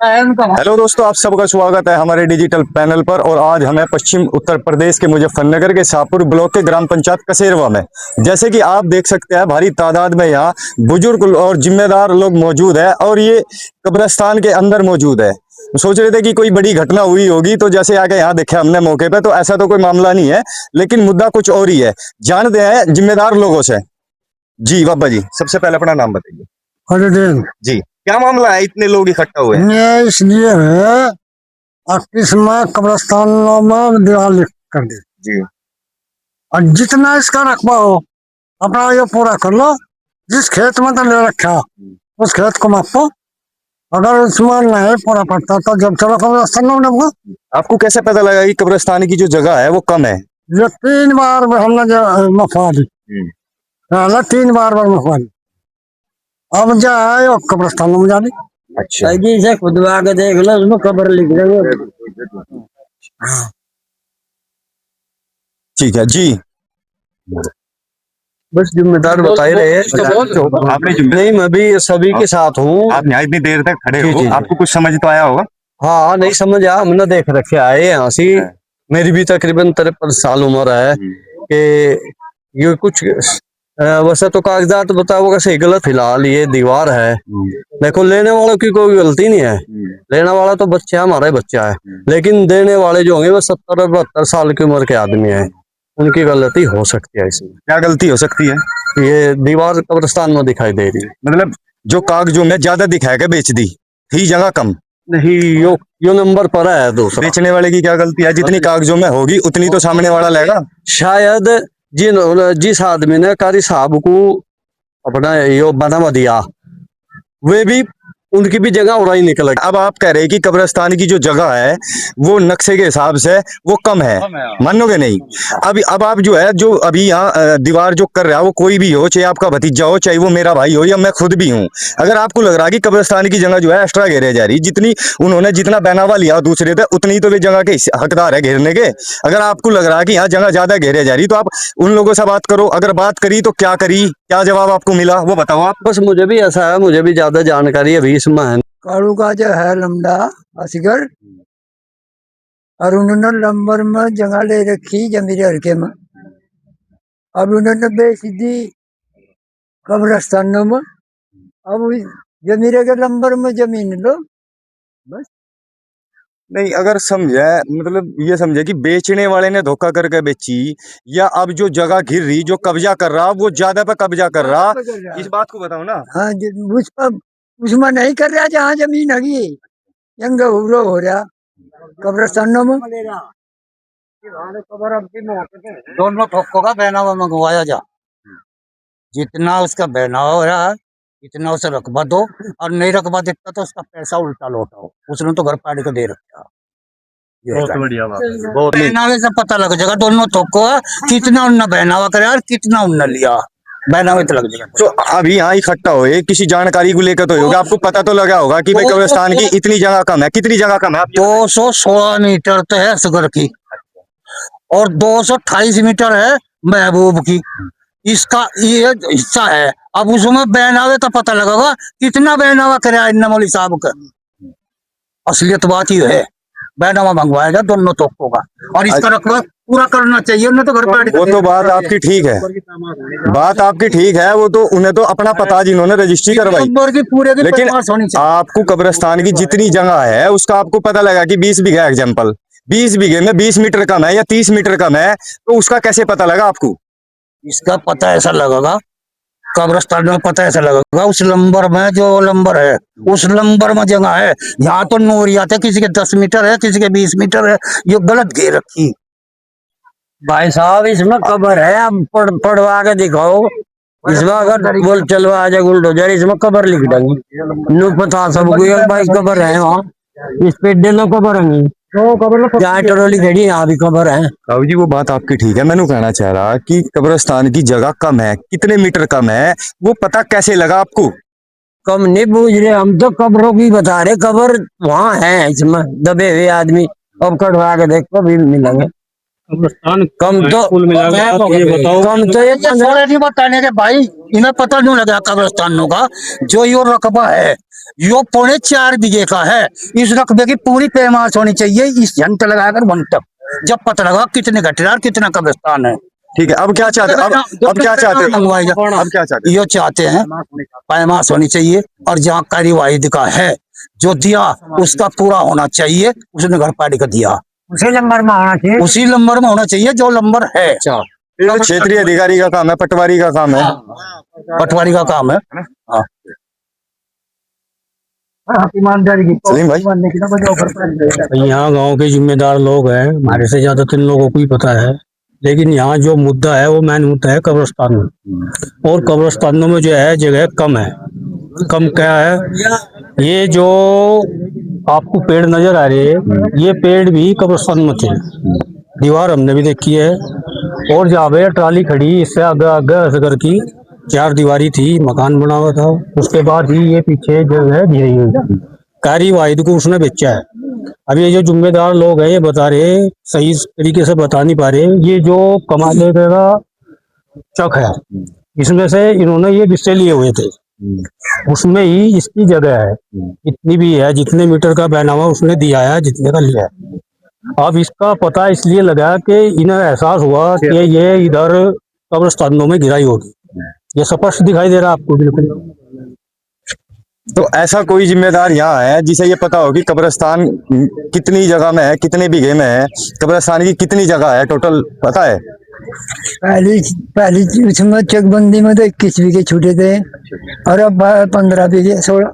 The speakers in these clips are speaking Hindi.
हेलो दोस्तों, आप सबका स्वागत है हमारे डिजिटल पैनल पर। और आज हमें पश्चिम उत्तर प्रदेश के मुजफ्फरनगर के शाहपुर ब्लॉक के ग्राम पंचायत कसेरवा में, जैसे कि आप देख सकते हैं, भारी तादाद में यहाँ बुजुर्ग और जिम्मेदार लोग मौजूद है और ये कब्रिस्तान के अंदर मौजूद है। सोच रहे थे कि कोई बड़ी घटना हुई होगी, तो जैसे आके यहाँ देखे हमने मौके पे, तो ऐसा तो कोई मामला नहीं है, लेकिन मुद्दा कुछ और ही है। जानते हैं जिम्मेदार लोगों से। जी बाबा जी, सबसे पहले अपना नाम बताइए। अरे दिन जी, क्या मामला है, इतने लोग इकट्ठा हुए हैं? ये इसलिए है 28 में कब्रिस्तानों में दीवार लिख कर दी। जी और जितना इसका रकबा हो अपना ये पूरा कर लो। जिस खेत में तो ले रखा उस खेत को मापो। अगर उसमें नहीं पूरा पड़ता तो जब चलो कब्रिस्तानों में लगो। आपको कैसे पता लगा कि कब्रिस्तान की जो जगह है वो कम है? ये 3 बार हमने जो मफा दी, पहले 3 बार मफा दी। अब जो है वो कब्रिस्तानों में जानी। अच्छा जी से खुदवा के देख लो, उसमें कब्र लिख देंगे। ठीक है जी। बस जिम्मेदार बता ही रहे हैं। आपने नहीं, मैं भी सभी के साथ हूँ। आप यहाँ इतनी देर तक खड़े जी, हो, जी। आपको कुछ समझ तो आया होगा? हाँ, नहीं समझ आया, हमने देख रखे आए यहाँ से। मेरी भी तकरीबन 53 साल उम्र है कि ये कुछ वैसे तो कागजात बताओगे सही गलत, फिलहाल ये दीवार है। देखो, लेने वालों की कोई गलती नहीं है। लेने वाला तो बच्चा हमारा ही बच्चा है, लेकिन देने वाले जो होंगे वो 70 और 72 साल की उम्र के आदमी है। उनकी गलती हो सकती है इसमें। क्या गलती हो सकती है? ये दीवार कब्रिस्तान में दिखाई दे रही है। मतलब जो कागजों में ज्यादा दिखाएगा बेच दी, थी जगह कम। नहीं, यो नंबर पर है दूसरा। बेचने वाले की क्या गलती है? जितनी कागजों में होगी उतनी तो सामने वाला लेगा। शायद जिस आदमी ने कारी साहब को अपना यो बनावा दिया, वे भी उनकी भी जगह उड़ाई निकल गई। अब आप कह रहे हैं कि कब्रिस्तान की जो जगह है वो नक्शे के हिसाब से वो कम है, मानोगे नहीं? अब आप जो है, जो अभी यहाँ दीवार जो कर रहा है वो कोई भी हो, चाहे आपका भतीजा हो, चाहे वो मेरा भाई हो, या मैं खुद भी हूँ। अगर आपको लग रहा है कि कब्रिस्तान की जगह जो है एक्स्ट्रा घेरे जा रही, जितनी उन्होंने जितना बनावा लिया दूसरे थे, उतनी तो वे जगह के हकदार है घेरने के। अगर आपको लग रहा है कि यहाँ जगह ज्यादा घेरे जा रही, तो आप उन लोगों से बात करो। अगर बात करी तो क्या करी, क्या जवाब आपको मिला, वो बताओ आप। बस मुझे भी ऐसा है, मुझे भी ज्यादा जानकारी अभी इसमें है। कारू का जो है लमड़ा असगर और उन्होंने नंबर में जगह ले रखी जमीरे हल्के में। अब उन्होंने बेच दी कब्रिस्तानों में। अब जमीरे के नंबर में जमीन लो बस। नहीं, अगर समझे, मतलब ये समझे कि बेचने वाले ने धोखा करके बेची, या अब जो जगह घिर रही, जो कब्जा कर रहा वो ज्यादा पे कब्जा कर रहा, इस बात को बताओ ना। हाँ, उस पर उसमें नहीं कर रहा जहाँ जमीन है यंग हो रहा कब्रिस्तानों में। दोनों ठोकों का बहनावा मंगवाया जा। जितना उसका बहनावा हो रहा है इतना उसे रकबा दो, और नहीं रकबा देता तो उसका पैसा उल्टा लौटाओ। उसने तो घर पाड़ के दे रखा। बहुत बढ़िया बात है, बहुत बहनावे से पता लग जाएगा दोनों ठोको है कितना उनने बहनावा कराया और कितना उनने लिया। बहनावे तो लग जाएगा। तो अभी यहाँ इकट्ठा हुए किसी जानकारी को लेकर तो होगा, आपको पता तो लगा होगा कि भाई कब्रिस्तान की इतनी जगह कम है। कितनी जगह कम है? 216 मीटर तो है असगर की और 228 मीटर है महबूब की। इसका ये हिस्सा है। अब उसमें बहनावे तो पता लगेगा कितना बहनावा कराया इन मौलवी साहब का। असलियत बात ये है, बहनावा मंगवाएगा दोनों तोपों का, और इसका रकबा पूरा करना चाहिए। उन्हें तो घर पर वो तो बात आपकी ठीक है, बात आपकी ठीक है। वो तो उन्हें तो अपना पता जिन्होंने रजिस्ट्री करवाई, लेकिन आपको कब्रिस्तान की जितनी जगह है उसका आपको पता लगा कि 20 बीघा एग्जाम्पल, 20 बीघे में 20 मीटर कम है या 30 मीटर कम है, तो उसका कैसे पता लगा आपको? इसका पता ऐसा लगेगा, कब्रिस्तान में पता ऐसा लगेगा उस नंबर में, जो नंबर है उस नंबर में जगह है। यहाँ तो नूरियात है, किसी के 10 मीटर है, किसी के 20 मीटर है। ये गलत घेर रखी। भाई साहब इसमें कब्र है, अब पढ़वा के दिखाओ। इसमें अगर बोल चलवा आ जाए बुलडोजर, इसमें कब्र लिख देंगे। नु पता सबको भाई कब्र है वहाँ। इस पे डेलो कब्र है, जहाँ टरोली खड़ी यहाँ भी कब्र है। बाबू जी, वो बात आपकी ठीक है। मैंने कहना चाह रहा कि कब्रिस्तान की जगह कम है, कितने मीटर कम है, वो पता कैसे लगा आपको? कम नहीं पूछ रहे हम, तो कब्रों की बता रहे। कब्र वहाँ है इसमें दबे हुए आदमी। अब कटवा के देखो भी मिलेंगे। कम तो कुल मिला के आप ये बताओ। कम तो ये थोड़े नहीं बताने के भाई, इन्हें पता नहीं लगा कब्रिस्तानों का। जो यो रकबा है यो 4.25 बीघे का है। इस रकबे की पूरी पैमाश होनी चाहिए इस जंत लगाकर वन तक, जब पता लगा कितने घटेदार कितना कब्रिस्तान है। ठीक है, अब क्या चाहते अब क्या चाहते अब क्या चाहते यो चाहते हैं पैमाश होनी चाहिए, और जहाँ कार्यवाही का है जो दिया उसका पूरा होना चाहिए। उसने घर पाड़ी का दिया उसी नंबर में आना चाहिए। उसी नंबर में होना चाहिए जो नंबर है। ये क्षेत्रीय अधिकारी का काम है, पटवारी का काम है, पटवारी का काम है। हाँ। ईमानदारी की सलीम भाई। यहाँ गांव के जिम्मेदार लोग हैं, हमारे से ज्यादा तो इन लोगों को ही पता है। लेकिन यहाँ जो मुद्दा है वो मेन मुद्दा है कब्रिस्तान में, और कब्रिस्तानों में जो है जगह कम है। कम क्या है, ये जो आपको पेड़ नजर आ रहे हैं ये पेड़ भी कब्रिस्तान में थे। दीवार हमने भी देखी है, और जहाँ पे ट्राली खड़ी इससे आगे आगे असगर की 4 दीवारी थी, मकान बना हुआ था। उसके बाद ही ये पीछे जो है घिरी हुई कारी वाहिद को उसने बेचा है। अब ये जो जिम्मेदार लोग हैं ये बता रहे, सही तरीके से बता नहीं पा रहे, ये जो कमाले का चक है इसमें से इन्होंने ये हिस्से लिए हुए थे, उसमें ही इसकी जगह है। इतनी भी है, जितने मीटर का बना हुआ उसने दिया है, जितने का लिया है। अब इसका पता इसलिए लगा कि इन्हें एहसास हुआ कि ये इधर कब्रिस्तानों में गिराई होगी। ये स्पष्ट दिखाई दे रहा है आपको बिल्कुल। तो ऐसा कोई जिम्मेदार यहाँ है जिसे ये पता हो कि कब्रिस्तान कितनी जगह में है, कितने बीघे में है, कब्रिस्तान की कितनी जगह है टोटल, पता है? पहली उसमें चकबंदी में तो 21 बीघे छूटे थे, और अब 15 बीघे 16।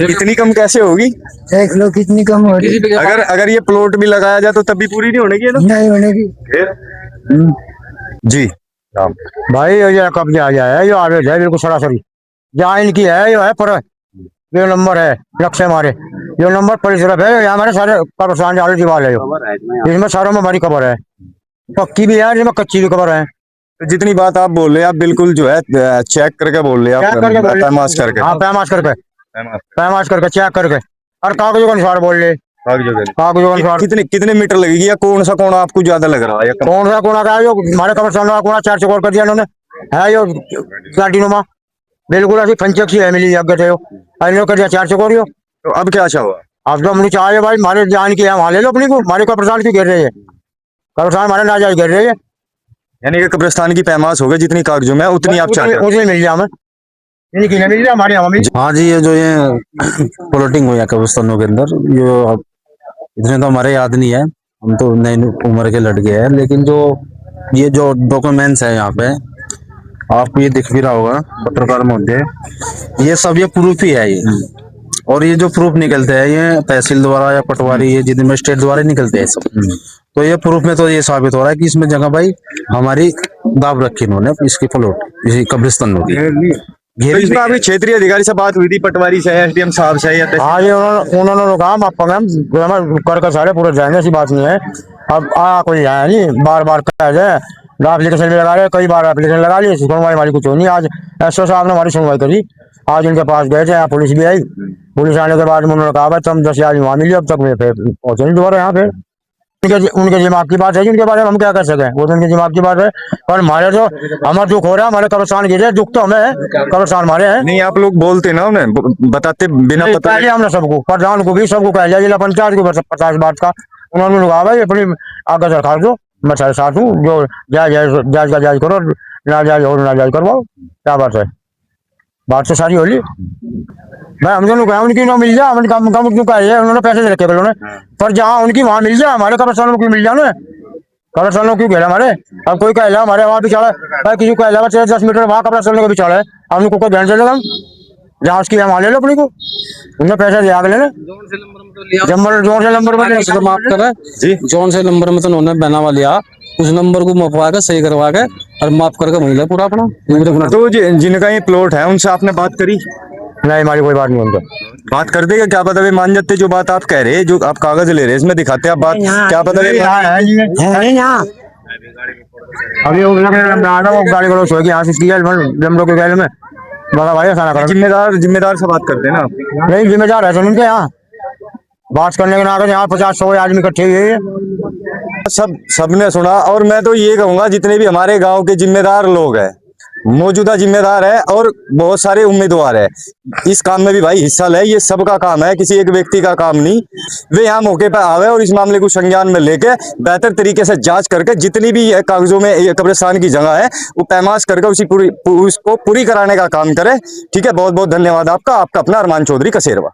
इतनी कम कैसे होगी? देख लो कितनी कम हो रही। अगर ये प्लॉट भी लगाया जाए तो तब भी पूरी नहीं होने की है ना? नहीं होने की। जी भाई ये कब्जे आ गया है, ये आगे है बिल्कुल सरासरी जहाँ इनकी है, ये है पर ये नंबर है लक्ष्य हमारे, ये नंबर परिसरफ है। यहाँ हमारे सारे कब्रिस्तान जाली दीवार है, इसमें सारों में हमारी कब्र है, पक्की भी है, इसमें कच्ची भी कब्र है। तो जितनी बात आप बोल रहे हैं आप बिल्कुल जो है चेक करके बोल रहे हैं, पैमाश करके। हाँ पैमाश करके चेक करके, और कागजों के अनुसार बोल रहे, कागजों के अनुसार। कितने मीटर लगेगी, या कौन सा कोना आपको ज्यादा लग रहा है? कौन सा कोना का है? जो हमारे कब्रिस्तान का कोना 4 चौकोर कर दिया इन्होंने, है यो प्लाटिनुमा बिल्कुल ऐसी फंचक सी है मिली अगर थे इन्होंने कर दिया 4 चौकोर। तो अब क्या अच्छा हुआ? अब तो हमने चाहे भाई हमारे जान की है वहाँ ले लो अपनी को, हमारे कब्रिस्तान क्यों गिर रही है? कब्रिस्तान हमारे नाजायज गिर रही है, यानी कि कब्रिस्तान की पैमाश हो गई जितनी कागजों में उतनी आप चाहते हैं, उतनी मिल जाए हमें, इनकी नहीं मिल जाए हमारी हमें। हाँ जी, ये जो ये प्लॉटिंग हुई है कब्रिस्तानों के अंदर, ये इतने तो हमारे याद नहीं है, हम तो नई उम्र के लड़के हैं। लेकिन जो ये जो डॉक्यूमेंट्स है यहाँ पे आपको ये दिख भी रहा होगा पत्रकार महोदय, ये सब ये प्रूफ ही है ये। और ये जो प्रूफ निकलते हैं ये तहसील द्वारा या पटवारी ये जितने में स्टेट द्वारा निकलते हैं सब, तो ये प्रूफ में तो ये साबित हो रहा है कि इसमें जगह भाई हमारी दाब रखी इन्होंने इसकी प्लॉट इसी कब्रिस्तान में तो इसमें आपकी क्षेत्रीय अधिकारी से बात हुई थी, पटवारी से, एसडीएम साहब से, या हाँ ये उन्होंने कहा आप कर सारे पूरे जाएंगे, ऐसी बात नहीं है। अब कोई आया नहीं, बार बार कह जाए एप्लीकेशन भी लगा रहे, कई बार एप्लीकेशन लगा ली, सुनवाई हमारी कुछ हो नहीं। आज एसओ साहब ने हमारी सुनवाई करी, आज उनके पास गए थे, यहाँ पुलिस भी आई। पुलिस आने के बाद उन्होंने कहा भाई तुम 10 आदमी वहाँ मिली, अब तक पहुंचे नहीं दोबारा यहाँ पे। उनके दिमाग की बात है, उनके बारे में हम क्या कर सके, वो तो उनके दिमाग की बात है। पर हमारे जो हमारा दुख हो रहा है, हमारे कब्रिस्तान गिरे, दुख तो हमें है, कब्रिस्तान हमारे हैं। नहीं आप लोग बोलते ना उन्हें, बताते बिना पता पहले हमने सबको, प्रधान को भी सबको कह लिया, जिला पंचायत को 50 बात का। उन्होंने कहा भाई अपनी आगे दरखास्त दो, मैं सारे साथ हूँ, जो जायज का जायज करो, ना जायज हो ना जायज करवाओ, क्या बात है, बात तो सारी होली। भाई हम दोनों उनकी ना मिल जाए, हमने कम क्यों कहा है, उन्होंने पैसे दे रखे उन्होंने, पर जहाँ उनकी वहाँ मिल जाए, हमारे कब्रिस्तान में क्यों मिल जाए, कब्रिस्तान में क्यों घेरा हमारे। अब कोई कह हमारे वहाँ भी चढ़ा भाई, किसी कह 10 मीटर वहाँ कब्रिस्तान का भी चढ़ा है, हमको कोई ध्यान चलेगा, जहाँ उसकी वहाँ ले लो अपनी को, उन्हें पैसे दिया लेने। जोन से नंबर में माफ कर जी, जोन से नंबर में तो उन्होंने बनावा लिया, उस नंबर को मपवा के सही करवा के और माफ करके महिला पूरा अपना। तो जिनका ये प्लॉट है उनसे आपने बात करी? नहीं हमारी कोई बात नहीं उनसे। बात कर देगा, क्या पता वे मान जाते जो बात आप कह रहे हैं, जो आप कागज ले रहे हैं इसमें दिखाते आप बात, क्या पता वे अभी गाड़ी को सोएगी यहाँ से लम्बो के गैल में भाई ऐसा ना करो। जिम्मेदार से बात करते हैं ना आप? नहीं जिम्मेदार है उनके यहाँ, बात करने के नाते यहाँ 50-100 आदमी इकट्ठे हुए हैं। सबने सुना। और मैं तो ये कहूंगा जितने भी हमारे गांव के जिम्मेदार लोग हैं, मौजूदा जिम्मेदार है और बहुत सारे उम्मीदवार है, इस काम में भी भाई हिस्सा ले। ये सबका काम है, किसी एक व्यक्ति का काम नहीं। वे यहाँ मौके पर आवे और इस मामले को संज्ञान में लेके बेहतर तरीके से जांच करके जितनी भी ये कागजों में ये कब्रिस्तान की जगह है वो पैमाश करके उसको पूरी कराने का काम करे। ठीक है, बहुत बहुत धन्यवाद आपका। आपका अपना अरमान चौधरी कसेरवा।